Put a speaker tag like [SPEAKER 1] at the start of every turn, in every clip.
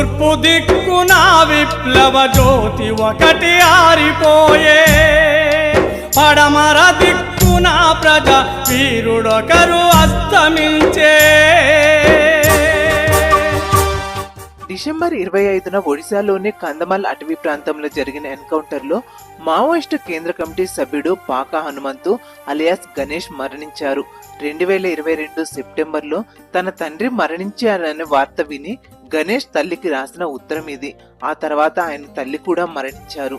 [SPEAKER 1] తూర్పు దిక్కున విప్లవ జ్యోతి ఒకటి ఆరిపోయే, పడమర దిక్కున ప్రజా వీరుడొకరు అస్తమించే.
[SPEAKER 2] డిసెంబర్ 25న ఒడిశాలోని కంధమాల్ అటవీ ప్రాంతంలో జరిగిన ఎన్కౌంటర్లో మావోయిస్టు కేంద్ర కమిటీ సభ్యుడు పాక హనుమంతు అలియాస్ గణేష్ మరణించారు. 2022 సెప్టెంబర్లో తన తండ్రి మరణించారనే వార్త విని గణేష్ తల్లికి రాసిన ఉత్తరం ఇది. ఆ తర్వాత ఆయన తల్లి కూడా మరణించారు.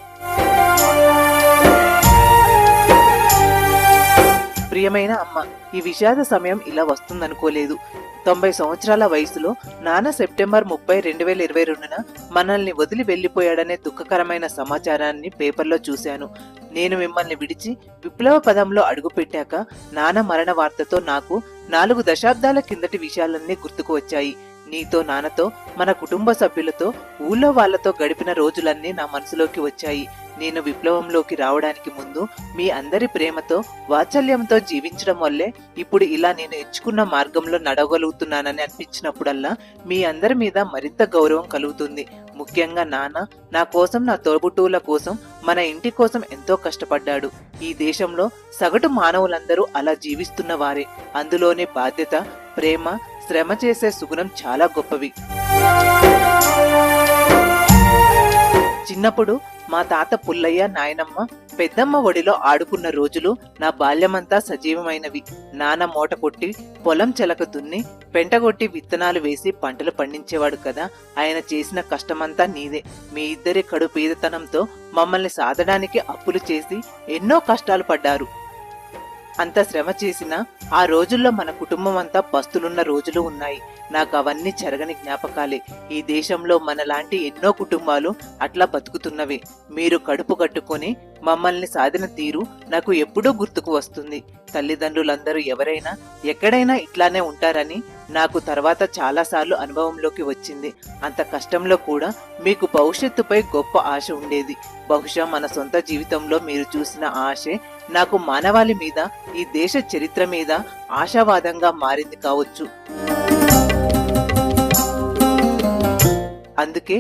[SPEAKER 2] ప్రియమైన అమ్మ, ఈ విషాద సమయం ఇలా వస్తుందనుకోలేదు. 90 సంవత్సరాల వయసులో నాన్న సెప్టెంబర్ 30, 2022న మనల్ని వదిలి వెళ్లిపోయాడనే దుఃఖకరమైన సమాచారాన్ని పేపర్లో చూశాను. నేను మిమ్మల్ని విడిచి విప్లవ పదంలో అడుగుపెట్టాక నాన్న మరణ వార్తతో నాకు 4 దశాబ్దాల కిందటి విషయాలన్నీ గుర్తుకు వచ్చాయి. నీతో, నాన్నతో, మన కుటుంబ సభ్యులతో, ఊళ్ళో వాళ్లతో గడిపిన రోజులన్నీ నా మనసులోకి వచ్చాయి. నేను విప్లవంలోకి రావడానికి ముందు మీ అందరి ప్రేమతో, వాత్సల్యంతో జీవించడం వల్లే ఇప్పుడు ఇలా నేను ఎంచుకున్న మార్గంలో నడవగలుగుతున్నానని అనిపించినప్పుడల్లా మీ అందరి మీద మరింత గౌరవం కలుగుతుంది. ముఖ్యంగా నాన్న నా కోసం, నా తోబుట్టువుల కోసం, మన ఇంటి కోసం ఎంతో కష్టపడ్డాడు. ఈ దేశంలో సగటు మానవులందరూ అలా జీవిస్తున్న వారే. అందులోని బాధ్యత, ప్రేమ, శ్రమ చేసే సుగుణం చాలా గొప్పవి. చిన్నప్పుడు మా తాత పుల్లయ్య, నాయనమ్మ, పెద్దమ్మ ఒడిలో ఆడుకున్న రోజులు నా బాల్యమంతా సజీవమైనవి. నాన్న మూట కొట్టి పొలం చెలక దున్ని పెంటగొట్టి విత్తనాలు వేసి పంటలు పండించేవాడు కదా. ఆయన చేసిన కష్టమంతా నీదే. మీ ఇద్దరి కడు పేదతనంతో మమ్మల్ని సాధడానికి అప్పులు చేసి ఎన్నో కష్టాలు పడ్డారు. అంత శ్రమ చేసినా ఆ రోజుల్లో మన కుటుంబం అంతా పస్తులున్న రోజులు ఉన్నాయి. నాకు అవన్నీ చెరగని జ్ఞాపకాలే. ఈ దేశంలో మనలాంటి ఎన్నో కుటుంబాలు అట్లా బతుకుతున్నవే. మీరు కడుపు కట్టుకొని మమ్మల్ని సాధిన తీరు నాకు ఎప్పుడూ గుర్తుకు వస్తుంది. తల్లిదండ్రులందరూ ఎవరైనా ఎక్కడైనా ఇట్లానే ఉంటారని నాకు తర్వాత చాలాసార్లు అనుభవంలోకి వచ్చింది. అంత కష్టంలో కూడా మీకు భవిష్యత్తుపై గొప్ప ఆశ ఉండేది. బహుశా మన సొంత జీవితంలో మీరు చూసిన ఆశే నాకు మానవాళి మీద, ఈ దేశ చరిత్ర మీద ఆశావాదంగా మారింది కావచ్చు. అందుకే